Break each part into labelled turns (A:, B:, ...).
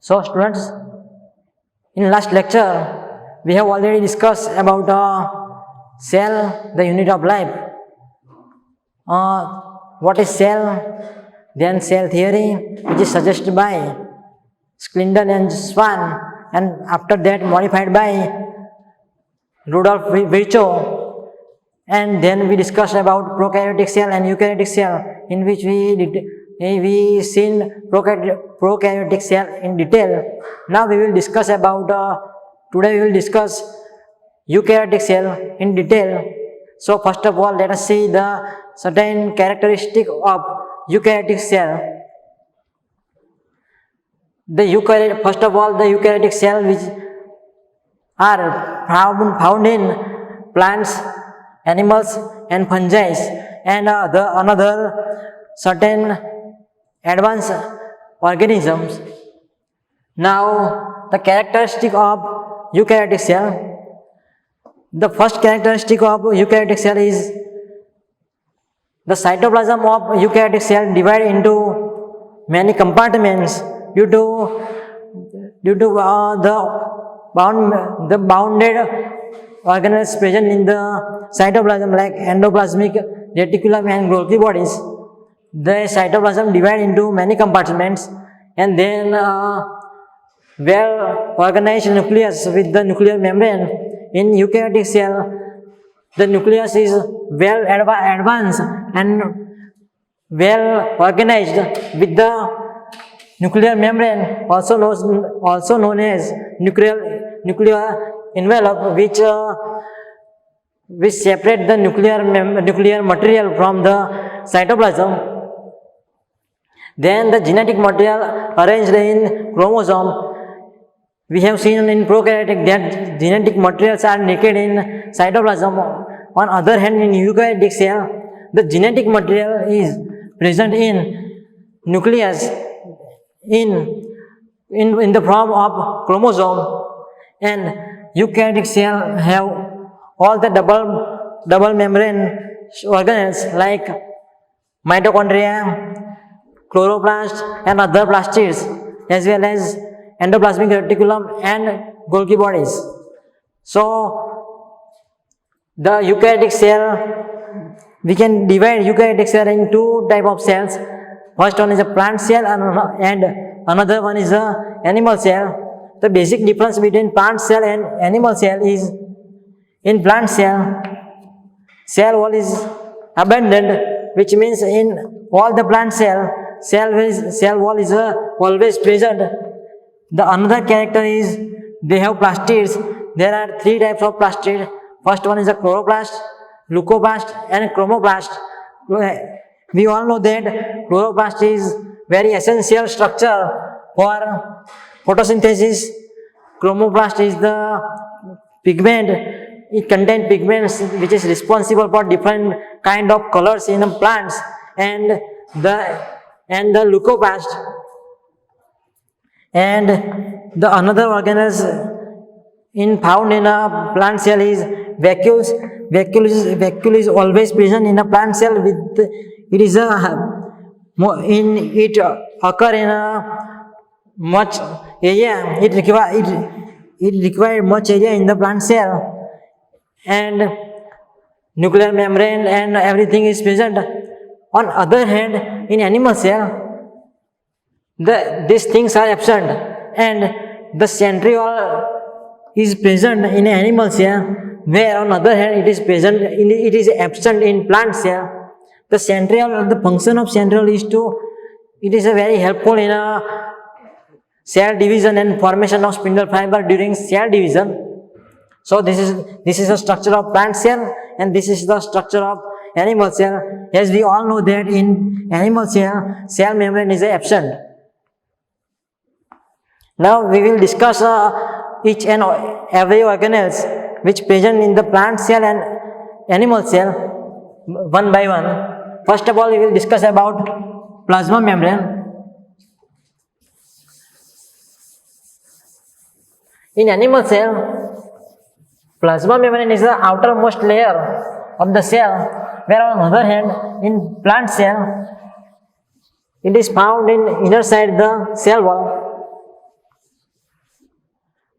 A: So students, in last lecture, we have already discussed about cell, the unit of life. What is cell? Then cell theory, which is suggested by Sklindon and Swan, and after that modified by Rudolf Virchow. And then we discussed about prokaryotic cell and eukaryotic cell, in which we seen prokaryotic cell in detail. Now we will discuss about today we will discuss eukaryotic cell in detail. So first of all, let us see the certain characteristic of eukaryotic cell. First of all, the eukaryotic cell which are found in plants, animals and fungi, and another certain advanced organisms. Now the characteristic of eukaryotic cell. The first characteristic of eukaryotic cell is the cytoplasm of eukaryotic cell divide into many compartments due to the bounded organelles present in the cytoplasm like endoplasmic reticulum and Golgi bodies. The cytoplasm divide into many compartments, and then well organized nucleus with the nuclear membrane. In eukaryotic cell, the nucleus is well advanced and well organized with the nuclear membrane, also known as nuclear envelope, which separate the nuclear material from the cytoplasm. Then the genetic material arranged in chromosome. We have seen in prokaryotic that genetic materials are naked in cytoplasm. On other hand, in eukaryotic cell, the genetic material is present in nucleus in the form of chromosome, and eukaryotic cell have all the double membrane organelles like mitochondria, chloroplast and other plastids, as well as endoplasmic reticulum and Golgi bodies. So the eukaryotic cell, we can divide eukaryotic cell in two type of cells. First one is a plant cell and another one is a animal cell. The basic difference between plant cell and animal cell is, in plant cell wall is abundant, which means in all the plant cell wall is always present. The another character is they have plastids. There are three types of plastid. First one is a chloroplast, leucoplast and chromoplast. We all know that chloroplast is very essential structure for photosynthesis. Chromoplast is the pigment. It contains pigments which is responsible for different kind of colors in the plants, and the leucoplast. And the another organelles found in a plant cell is vacuoles. Vacuole is always present in a plant cell. It occur in a much area. It require much area in the plant cell, and nuclear membrane and everything is present. On other hand, in animal cell, these things are absent, and the centriole is present in animal cell, where on other hand it is absent in plant cell. The centriole, the function of centriole is very helpful in a cell division and formation of spindle fiber during cell division. So this is the structure of plant cell, and this is the structure of animal cell. As we all know that in animal cell membrane is absent. Now we will discuss each and every organelles which present in the plant cell and animal cell one by one. First of all, we will discuss about plasma membrane. In animal cell, plasma membrane is the outermost layer of the cell, where on the other hand, in plant cell, it is found in inner side the cell wall.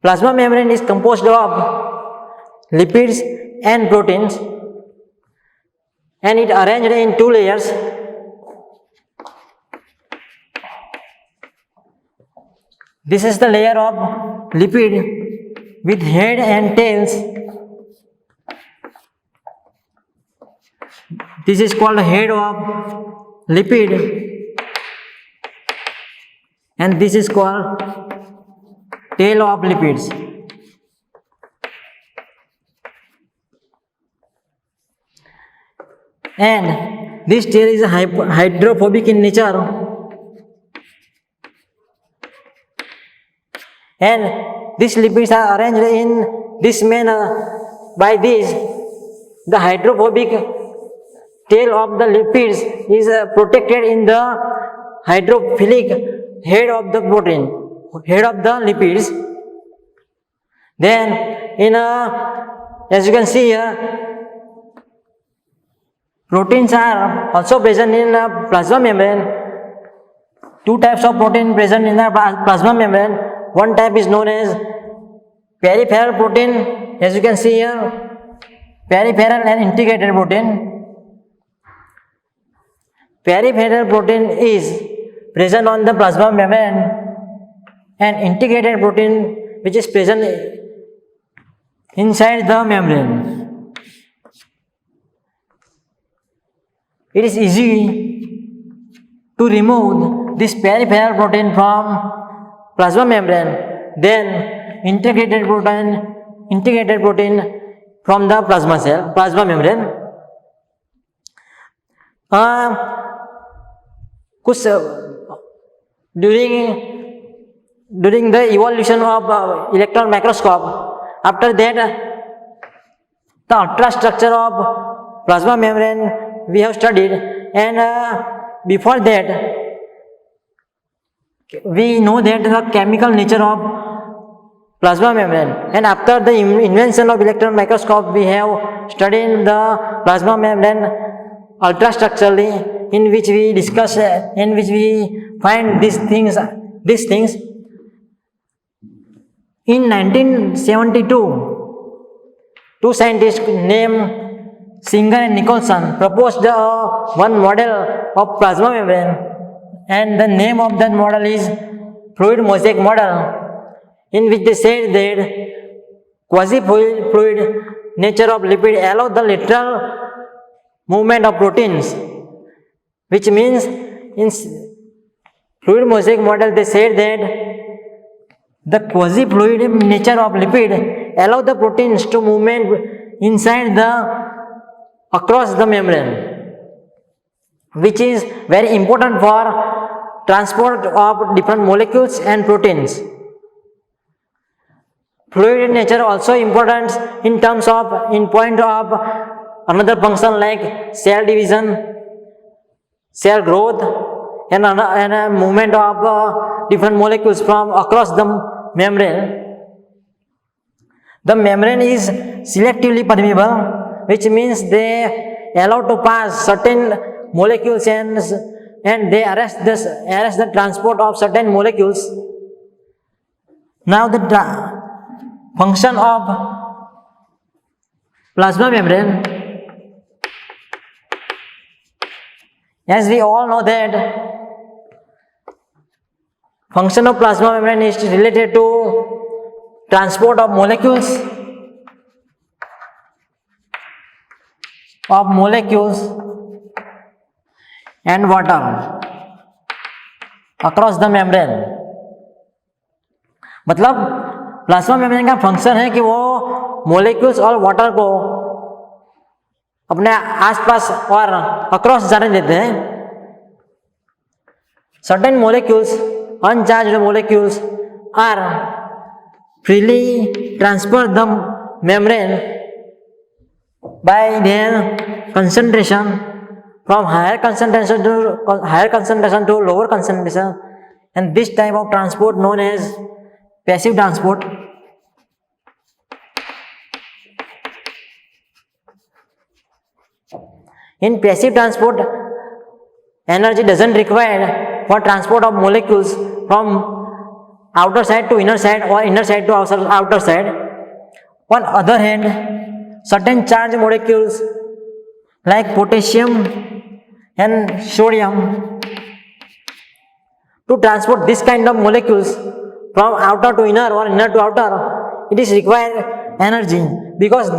A: Plasma membrane is composed of lipids and proteins, and it arranged in two layers. This is the layer of lipid with head and tails. This is called head of lipid, and this is called tail of lipids. And this tail is hydrophobic in nature, and these lipids are arranged in this manner. By this, the hydrophobic tail of the lipids is protected in the hydrophilic head of the head of the lipids. Then, as you can see here, proteins are also present in the plasma membrane. Two types of protein present in the plasma membrane. One type is known as peripheral protein, as you can see here, peripheral and integrated protein. Peripheral protein is present on the plasma membrane, and integrated protein which is present inside the membrane. It is easy to remove this peripheral protein from plasma membrane, then integrated protein from the plasma membrane. During the evolution of electron microscope, after that the ultrastructure of plasma membrane we have studied, and before that we know that the chemical nature of plasma membrane, and after the invention of electron microscope we have studied the plasma membrane ultrastructurally, in which we discuss, in which we find these things. In 1972, two scientists named Singer and Nicholson proposed one model of plasma membrane, and the name of that model is fluid mosaic model, in which they said that quasi-fluid nature of lipid allow the lateral movement of proteins, which means in fluid mosaic model they said that the quasi-fluid nature of lipid allow the proteins to movement across the membrane, which is very important for transport of different molecules and proteins. Fluid nature also important in point of another function like cell division, cell growth, and a movement of different molecules from across the membrane. The membrane is selectively permeable, which means they allow to pass certain molecules and they arrest the transport of certain molecules. Now the function of plasma membrane, as we all know that function of plasma membrane is related to transport of molecules and water across the membrane. मतलब plasma membrane का function है कि वो molecules और water को अपने आसपास और अक्रॉस जाने देते हैं. Certain molecules, uncharged molecules, are freely transferred the membrane by their concentration from higher concentration to lower concentration, and this type of transport known as passive transport. In passive transport, energy doesn't require for transport of molecules from outer side to inner side or inner side to outer side. On other hand, certain charged molecules like potassium and sodium, to transport this kind of molecules from outer to inner or inner to outer, it is required energy, because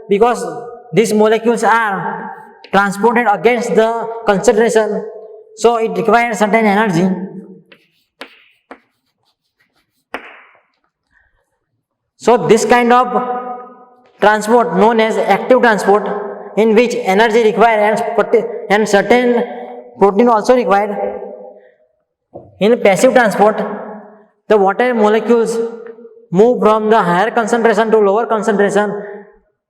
A: because these molecules are transported against the concentration, so it requires certain energy. So this kind of transport known as active transport, in which energy required and certain protein also required. In passive transport, the water molecules move from the higher concentration to lower concentration,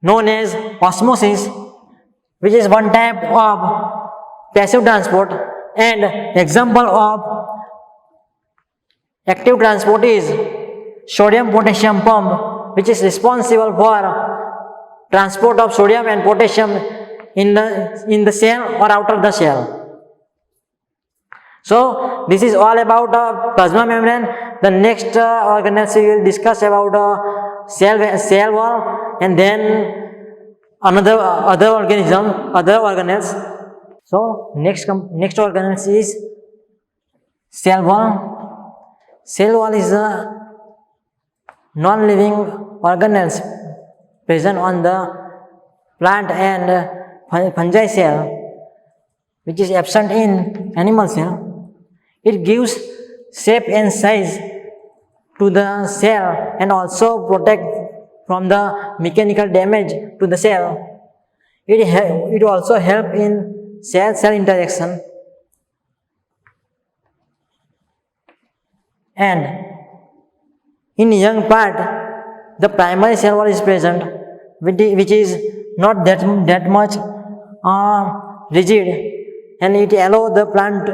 A: known as osmosis, which is one type of passive transport. And example of active transport is sodium potassium pump, which is responsible for transport of sodium and potassium in the cell or out of the cell. So this is all about plasma membrane. The next organelles we will discuss about cell wall, and then other organelles. So next organelles is cell wall. Cell wall is a non-living organelles present on the plant and fungi cell, which is absent in animal cell. It gives shape and size to the cell and also protect from the mechanical damage to the cell. It also help in cell-cell interaction. And in young part, the primary cell wall is present, which is not that much rigid, and it allows the plant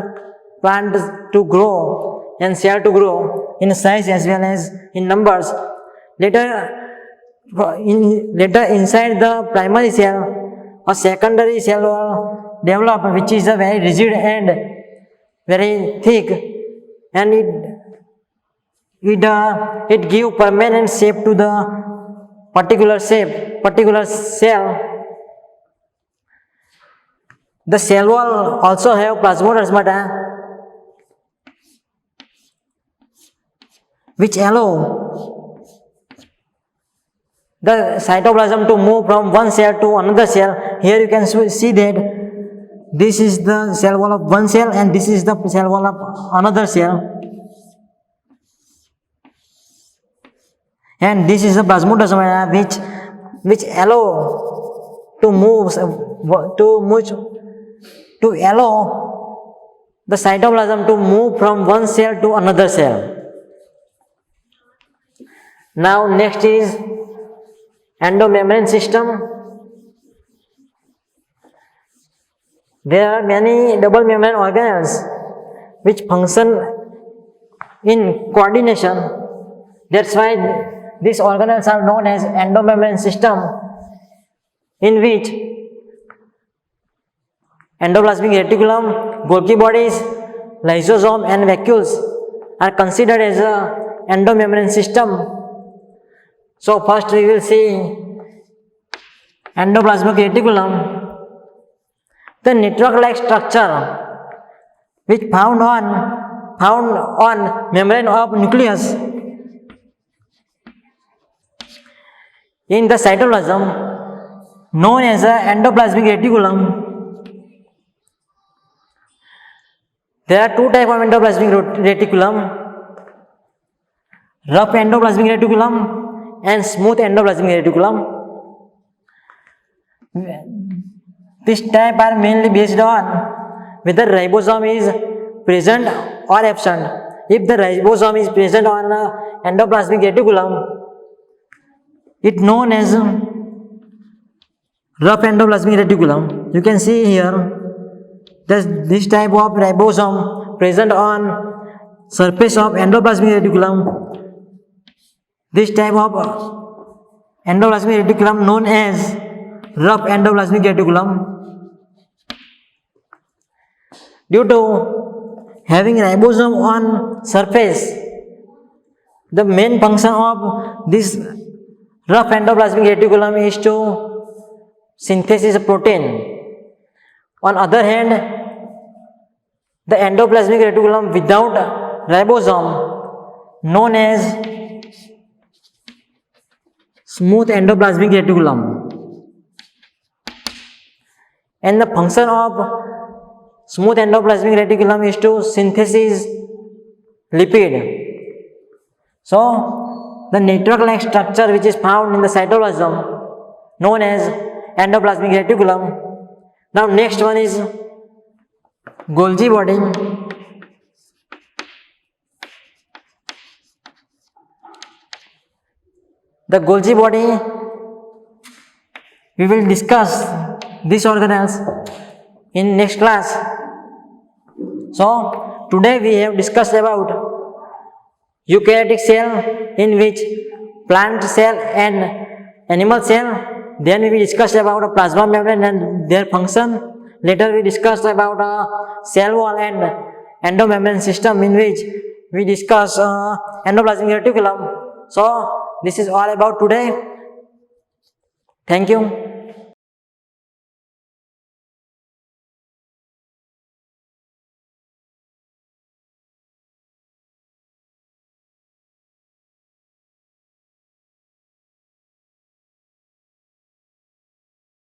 A: to grow and cell to grow in size as well as in numbers. Later inside the primary cell, a secondary cell wall develop, which is a very rigid and very thick, and it give permanent shape to the particular cell. The cell wall also have plasmodesmata, which allow the cytoplasm to move from one cell to another cell. Here you can see that this is the cell wall of one cell and this is the cell wall of another cell. And this is the plasmodesmata which allow to allow the cytoplasm to move from one cell to another cell. Now next is endomembrane system. There are many double membrane organelles which function in coordination. That's why these organelles are known as endomembrane system, in which endoplasmic reticulum, Golgi bodies, lysosome and vacuoles are considered as a endomembrane system. So first we will see endoplasmic reticulum, the network-like structure which found on membrane of nucleus. In the cytoplasm, known as the endoplasmic reticulum, there are two types of endoplasmic reticulum: rough endoplasmic reticulum and smooth endoplasmic reticulum. This type are mainly based on whether ribosome is present or absent. If the ribosome is present on endoplasmic reticulum, it known as rough endoplasmic reticulum. You can see here this type of ribosome present on surface of endoplasmic reticulum. This type of endoplasmic reticulum known as rough endoplasmic reticulum. Due to having ribosome on surface. The main function of this rough endoplasmic reticulum is to synthesis of protein. On other hand, the endoplasmic reticulum without ribosome, known as smooth endoplasmic reticulum, and the function of smooth endoplasmic reticulum is to synthesis lipid. So, the network-like structure which is found in the cytoplasm, known as endoplasmic reticulum. Now, next one is Golgi body. The Golgi body, we will discuss these organelles in next class. So, today we have discussed about eukaryotic cell, in which plant cell and animal cell. Then we discussed about a plasma membrane and their function. Later we discussed about a cell wall and endomembrane system, in which we discuss endoplasmic reticulum. So this is all about today. Thank you.